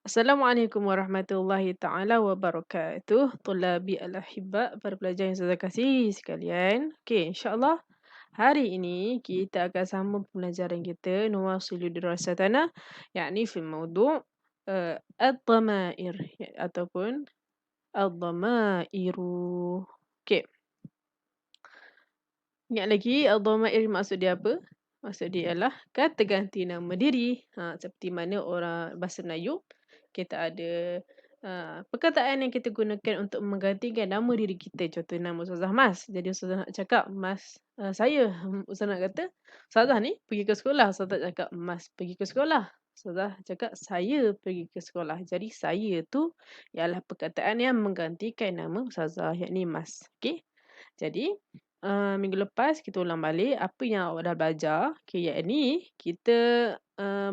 Assalamualaikum warahmatullahi taala wabarakatuh. Tulabi al-ahibba, para pelajar yang saya kasih sekalian. Okey, insya-Allah hari ini kita akan sambung pembelajaran kita nuwasilu dirasatana, yakni fi mawdu' ad-dhamair ataupun ad-dhamairu. Okey, ingat lagi ad-dhamair maksud dia apa? Maksud dia ialah kata ganti nama diri. Seperti mana orang bahasa Melayu, kita ada perkataan yang kita gunakan untuk menggantikan nama diri kita. Contoh nama Ustazah Mas. Jadi Ustazah nak cakap, Mas, saya. Ustazah nak kata, Ustazah ni pergi ke sekolah. Ustazah tak cakap, Mas pergi ke sekolah. Ustazah cakap, saya pergi ke sekolah. Jadi saya tu ialah perkataan yang menggantikan nama Ustazah, yakni Mas. Okey? Jadi, minggu lepas kita ulang balik apa yang awak dah belajar. Okay, yakni kita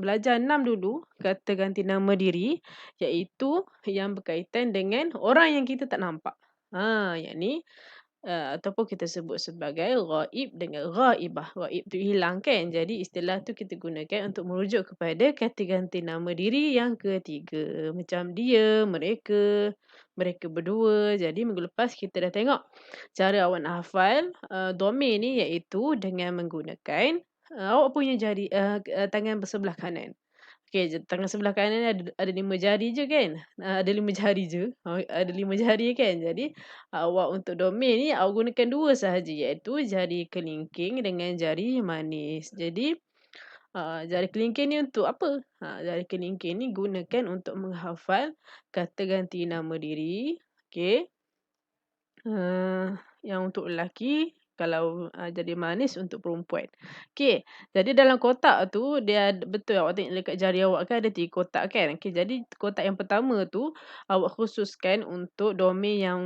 belajar 6 dulu kata ganti nama diri, iaitu yang berkaitan dengan orang yang kita tak nampak. Yakni ataupun kita sebut sebagai ghaib dengan ghaibah. Ghaib tu hilang kan? Jadi istilah tu kita gunakan untuk merujuk kepada kata ganti nama diri yang ketiga. Macam dia, mereka berdua. Jadi minggu lepas kita dah tengok cara awak nak hafal domain ni, iaitu dengan menggunakan awak punya jari tangan bersebelah kanan. Okey, tangan sebelah kanan ni ada 5 jari je kan? Ada 5 jari je. Ada 5 jari kan? Jadi awak untuk domain ni awak gunakan 2 sahaja, iaitu jari kelingking dengan jari manis. Jadi jari kelingking ni untuk apa? Jari kelingking ni gunakan untuk menghafal kata ganti nama diri. Okey. Yang untuk lelaki, kalau jadi manis untuk perempuan. Okey, jadi dalam kotak tu dia betul awak tengok dekat jari awak kan ada 3 kotak kan? Okey, jadi kotak yang pertama tu awak khususkan untuk domain yang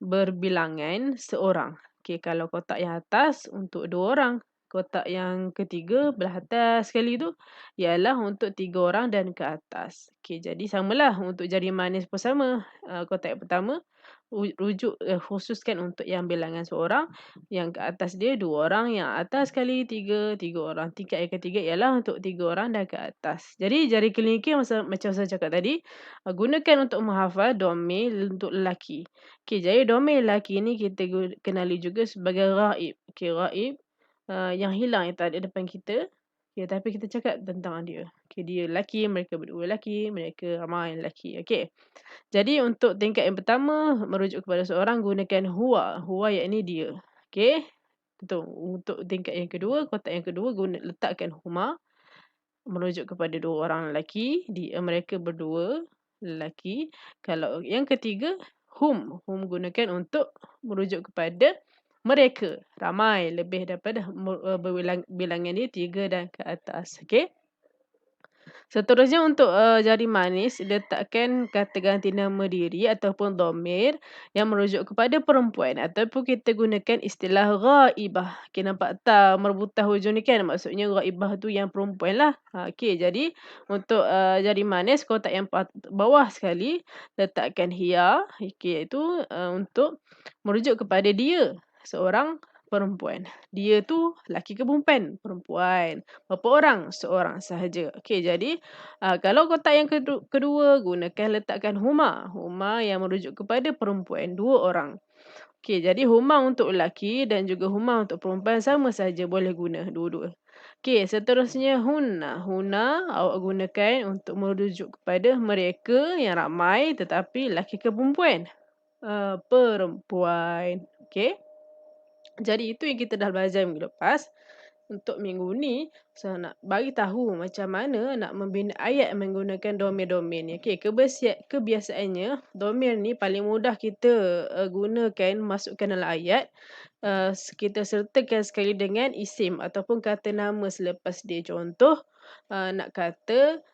berbilangan seorang. Okey, kalau kotak yang atas untuk 2 orang. Kotak yang ketiga belah atas sekali tu ialah untuk 3 orang dan ke atas. Okey, jadi samalah untuk jari manis pun sama. Kotak yang pertama rujuk khususkan untuk yang bilangan seorang, yang ke atas dia 2 orang, yang atas sekali 3 orang. Tingkat yang ketiga ialah untuk 3 orang dan ke atas. Jadi jari kelingking macam saya cakap tadi, gunakan untuk menghafal domain untuk lelaki. Okey, jadi domain lelaki ni kita kenali juga sebagai ghaib. Okey, ghaib yang hilang, yang tak ada depan kita. Okey, tapi kita cakap tentang dia. Okey, dia lelaki, mereka berdua lelaki, mereka ramai lelaki. Okey. Jadi untuk tingkat yang pertama merujuk kepada seorang, gunakan huwa. Huwa yakni dia. Okey. Untuk tingkat yang kedua, kotak yang kedua letakkan huma, merujuk kepada 2 orang lelaki, mereka berdua lelaki. Kalau yang ketiga hum. Hum gunakan untuk merujuk kepada mereka, ramai, lebih daripada bilangan dia 3 dan ke atas. Okey. Seterusnya untuk jari manis, letakkan kata ganti nama diri ataupun dhamir yang merujuk kepada perempuan, ataupun kita gunakan istilah ghaibah. Okey, nampak tak merbutah hujung ni kan? Maksudnya ghaibah tu yang perempuan lah. Okey, jadi untuk jari manis kotak yang bawah sekali letakkan hiya. Okey, iaitu untuk merujuk kepada dia, seorang perempuan. Dia tu laki ke perempuan? Perempuan. Berapa orang? Seorang sahaja. Okey, jadi kalau kotak yang kedua gunakan letakkan huma. Huma yang merujuk kepada perempuan, 2 orang. Okey, jadi huma untuk lelaki dan juga huma untuk perempuan sama saja, boleh guna dua-dua. Okey, seterusnya hunna. Hunna awak gunakan untuk merujuk kepada mereka yang ramai, tetapi lelaki ke perempuan? Perempuan. Okey. Jadi itu yang kita dah belajar minggu lepas. Untuk minggu ni, saya nak bagi tahu macam mana nak membina ayat menggunakan domain-domain ni. Okey, kebiasaannya domain ni paling mudah kita gunakan, masukkan dalam ayat. Kita sertakan sekali dengan isim ataupun kata nama selepas dia. Contoh, nak kata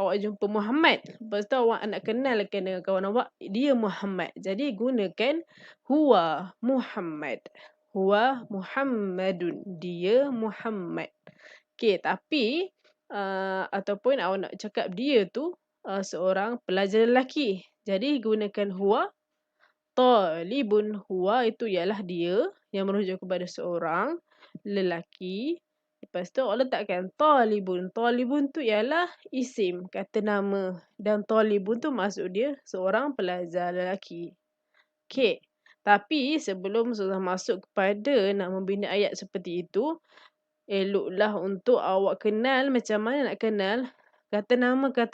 awak jumpa Muhammad. Lepas tu awak nak kenalkan dengan kawan awak, dia Muhammad. Jadi gunakan huwa Muhammad. Huwa Muhammadun. Dia Muhammad. Okey, tapi ataupun awak nak cakap dia tu seorang pelajar lelaki. Jadi gunakan huwa talibun. Huwa itu ialah dia yang merujuk kepada seorang lelaki. lepas tu awak letakkan talibun. Talibun tu ialah isim, kata nama. Dan talibun tu maksud dia seorang pelajar lelaki. Okey. Tapi sebelum sudah masuk kepada nak membina ayat seperti itu, eloklah untuk awak kenal macam mana nak kenal kata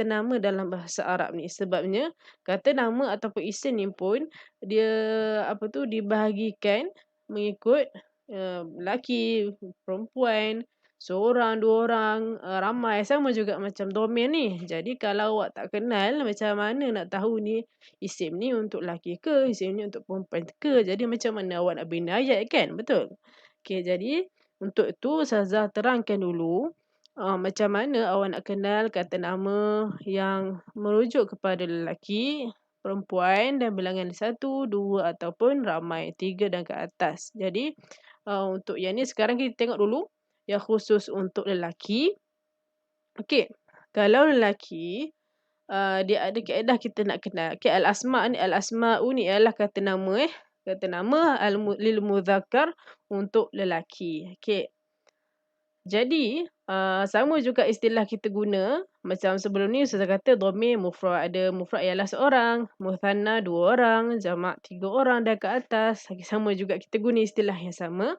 nama dalam bahasa Arab ni. Sebabnya kata nama ataupun isim ni pun dia dibahagikan mengikut lelaki, perempuan, seorang, dua orang, ramai. Sama juga macam domain ni. Jadi kalau awak tak kenal macam mana nak tahu ni isim ni untuk lelaki ke, isim ni untuk perempuan ke. Jadi macam mana awak nak bina ayat kan? Betul? Okey, jadi untuk itu Ustazah terangkan dulu macam mana awak nak kenal kata nama yang merujuk kepada lelaki, perempuan dan bilangan 1, 2 ataupun ramai, 3 dan ke atas. Jadi untuk yang ni sekarang kita tengok dulu yang khusus untuk lelaki. Okey, kalau lelaki dia ada kaedah kita nak kenal. Okey, al-asma'u ni ialah kata nama Kata nama lil mudzakkar untuk lelaki. Okey. Jadi sama juga istilah kita guna macam sebelum ni Ustazah kata dhamir mufrad. Ada mufrad ialah seorang, muthanna 2 orang, jamak 3 orang dan ke atas. Sama juga kita guna istilah yang sama.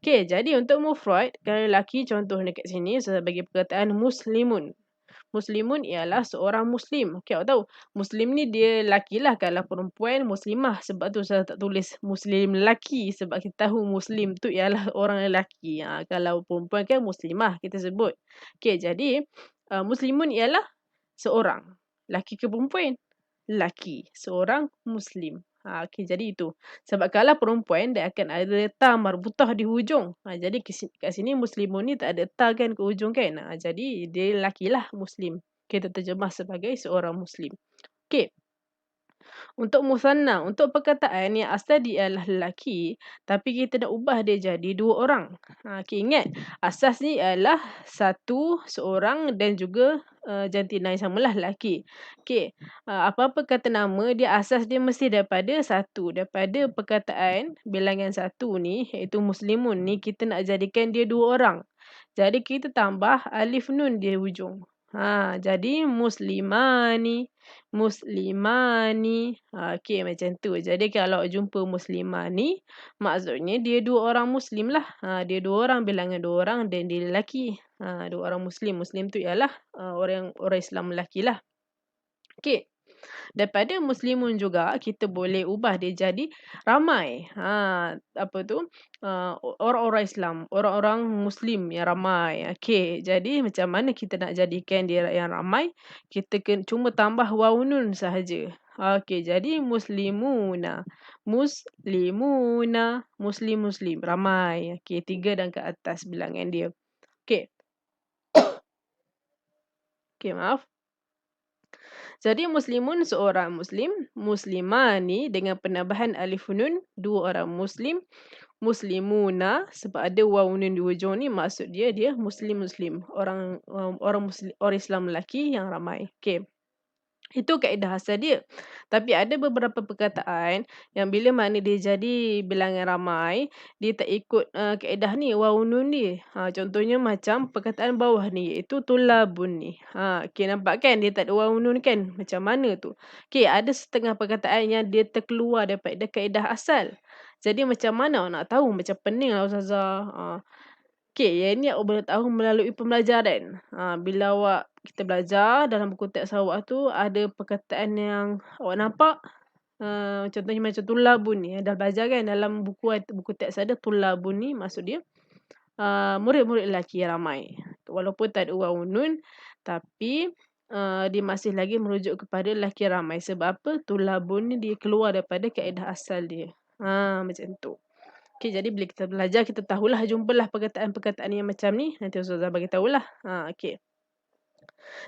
Okey, jadi untuk mufrad kalau lelaki contoh dekat sini Ustazah bagi perkataan muslimun. Muslimun ialah seorang Muslim. Okey, awak tahu Muslim ni dia lelaki lah. Kalau perempuan Muslimah. Sebab tu saya tak tulis Muslim lelaki. Sebab kita tahu Muslim tu ialah orang lelaki. Kalau perempuan kan Muslimah kita sebut. Okey, jadi Muslimun ialah seorang. Lelaki ke perempuan? Lelaki. Seorang Muslim. Okey, jadi itu. Sebab kalau perempuan dia akan ada ta marbutah di hujung. Jadi kat sini Muslimun ni tak ada ta kan ke hujung kan. Jadi dia lakilah Muslim. Kita terjemah sebagai seorang Muslim. Okey. Untuk musanna, untuk perkataan yang asal dia adalah lelaki, tapi kita nak ubah dia jadi 2 orang. Okey, ingat asas ni adalah seorang dan juga jantina yang samalah lelaki. Okey, apa-apa kata nama dia asas dia mesti daripada daripada perkataan bilangan 1 ni iaitu muslimun ni kita nak jadikan dia 2 orang. Jadi kita tambah alif nun di hujung. Jadi muslimani, muslimani. Okey macam tu. Jadi kalau jumpa muslimani, maksudnya dia 2 orang muslim lah. Dia 2 orang, bilangan 2 orang dan dia lelaki. 2 orang muslim. Muslim tu ialah orang Islam lelaki lah. Okey. Daripada muslimun juga kita boleh ubah dia jadi ramai. Orang-orang Islam, orang-orang Muslim yang ramai. Okey, jadi macam mana kita nak jadikan dia yang ramai? Kita cuma tambah waw nun sahaja. Okey, jadi muslimuna, muslimuna, muslim ramai. Okey, 3 dan ke atas bilangan dia. Okey. Okey, maaf. Jadi muslimun seorang muslim, muslimani dengan penambahan alif nun 2 orang muslim, muslimuna sebab ada waw nun di hujung ni maksud dia muslim, orang Islam lelaki yang ramai. Okey. Itu kaedah asal dia. Tapi ada beberapa perkataan yang bila mana dia jadi bilangan ramai, dia tak ikut kaedah ni, waw nun ni. Contohnya macam perkataan bawah ni iaitu tulabun ni. Okey, nampak kan dia tak ada waw nun kan? Macam mana tu? Okey, ada setengah perkataan yang dia terkeluar daripada kaedah asal. Jadi macam mana awak nak tahu? Macam pening lah Ustazah. Okey, yang ni awak boleh tahu melalui pembelajaran. Bila kita belajar dalam buku teks awak tu ada perkataan yang awak nampak contohnya macam tulabun ni. Dah belajar kan dalam buku teks ada tulabun ni maksud dia murid-murid lelaki yang ramai. Walaupun tak ada waw nun tapi dia masih lagi merujuk kepada lelaki ramai. Sebab apa? Tulabun ni dia keluar daripada kaedah asal dia. Macam tu. Okey, jadi bila kita belajar, kita tahulah, jumpalah perkataan-perkataan yang macam ni. Nanti Ustazah bagi tahulah. Okey.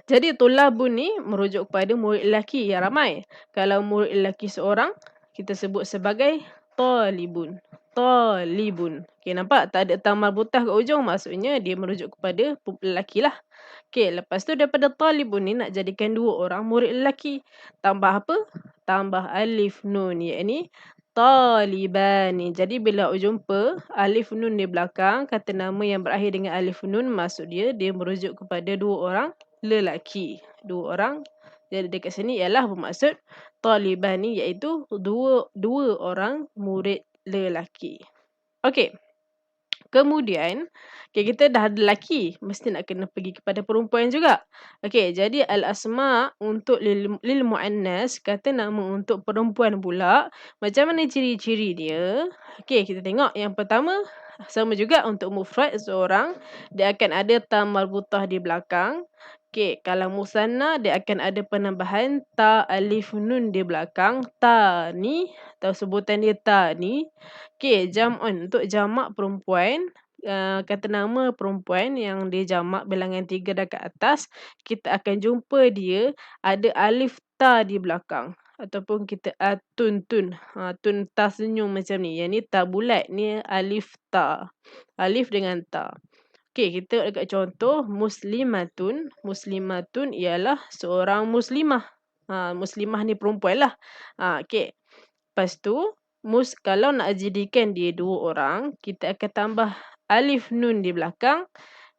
Jadi, tulabun ni merujuk kepada murid lelaki yang ramai. Kalau murid lelaki seorang, kita sebut sebagai talibun. Talibun. Okey, nampak? Tak ada ta marbutah kat hujung. Maksudnya, dia merujuk kepada lelaki lah. Okey, lepas tu daripada talibun ni nak jadikan 2 orang murid lelaki. Tambah apa? Tambah alif nun. Iaitu talibani. Jadi bila awak jumpa alif nun di belakang kata nama yang berakhir dengan alif nun, maksud dia merujuk kepada dua orang lelaki. Dua orang. Jadi dekat sini ialah bermaksud talibani, iaitu dua orang murid lelaki. Okey. Kemudian, kita dah ada lelaki, mesti nak kena pergi kepada perempuan juga. Okey, jadi al-asma' untuk lil muannas, kata nama untuk perempuan pula. Macam mana ciri-ciri dia? Okey, kita tengok yang pertama, sama juga untuk mufrad seorang, dia akan ada ta marbutah di belakang. Okey, kalau musanna dia akan ada penambahan ta alif nun di belakang. Ta ni, atau sebutan dia ta ni. Okey, jam'un untuk jamak perempuan, kata nama perempuan yang dia jamak bilangan 3 dan ke atas, kita akan jumpa dia ada alif ta di belakang. Ataupun kita tun. Tun ta senyum macam ni. Yang ni ta bulat, ni alif ta. Alif dengan ta. Okey, kita tengok dekat contoh muslimatun. Muslimatun ialah seorang muslimah. Muslimah ni perempuan lah. Okey. Lepas tu, kalau nak jadikan dia dua orang, kita akan tambah alif nun di belakang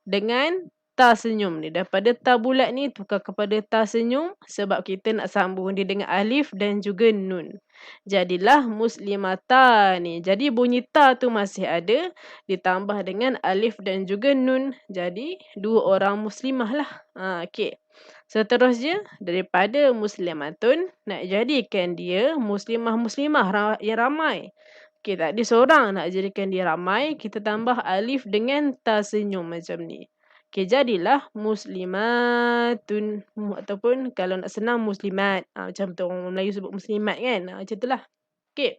dengan ta senyum ni. Daripada ta bulat ni tukar kepada ta senyum sebab kita nak sambung dia dengan alif dan juga nun. Jadilah muslimata ni. Jadi bunyi ta tu masih ada ditambah dengan alif dan juga nun. Jadi dua orang muslimah lah. Okey. Seterusnya, daripada muslimatun, nak jadikan dia muslimah-muslimah yang ramai. Okey, tadi seorang, nak jadikan dia ramai, kita tambah alif dengan ta senyum macam ni. Okey, jadilah muslimatun. Ataupun kalau nak senang muslimat. Macam tu orang Melayu sebut muslimat kan. Macam tu lah. Okey.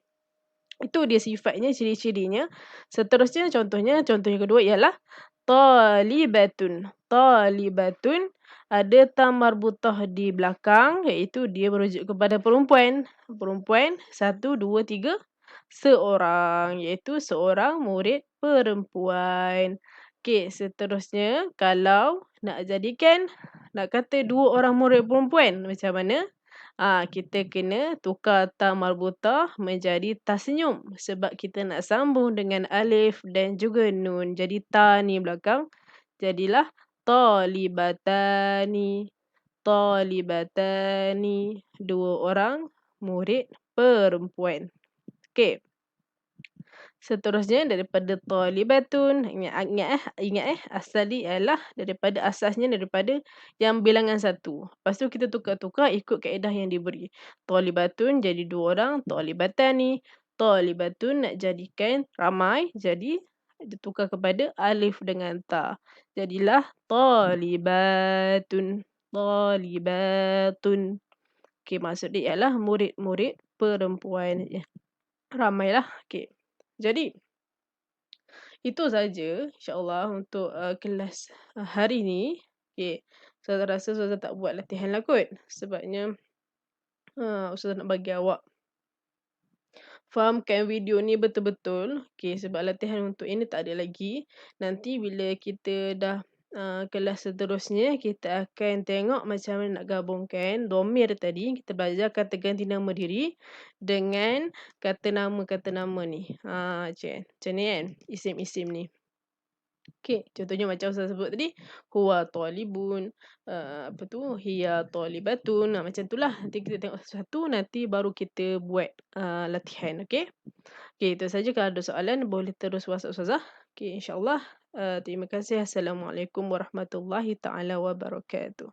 Itu dia sifatnya, ciri-cirinya. Seterusnya, contoh yang kedua ialah talibatun. Talibatun ada ta marbutah di belakang, iaitu dia merujuk kepada perempuan. Perempuan 1, 2, 3 seorang, iaitu seorang murid perempuan. Okey, seterusnya kalau nak kata dua orang murid perempuan, macam mana? Kita kena tukar ta marbutah menjadi ta senyum sebab kita nak sambung dengan alif dan juga nun. Jadi ta ni belakang jadilah talibatani. Talibatani, dua orang murid perempuan. Okey. Seterusnya daripada talibatun, ingat asal dia ialah asasnya daripada yang bilangan 1. Lepas tu kita tukar-tukar ikut kaedah yang diberi. Talibatun jadi dua orang, talibatani. Talibatun nak jadikan ramai, jadi ditukar kepada alif dengan ta. Jadilah talibatun. Talibatun. Okey, maksud dia ialah murid-murid perempuan. Ramailah. Okey. Jadi, itu saja insya-Allah untuk kelas hari ni. Okey. Ustazah rasa Ustazah tak buat latihan lah kot. Sebabnya Ustazah nak bagi awak fahamkan video ni betul-betul. Okey, sebab latihan untuk ini tak ada lagi. Nanti bila kita dah kelas seterusnya, kita akan tengok macam mana nak gabungkan domir tadi. Kita belajar kata ganti nama diri dengan kata nama ni. Macam ni kan, isim-isim ni. Okey, contohnya macam saya sebut tadi, huwa talibun, hiya talibatun, macam itulah. Nanti kita tengok satu-satu, nanti baru kita buat latihan, okey? Okey, itu saja. Kalau ada soalan boleh terus WhatsApp Ustazah. Okey, insya-Allah. Terima kasih. Assalamualaikum warahmatullahi taala wabarakatuh.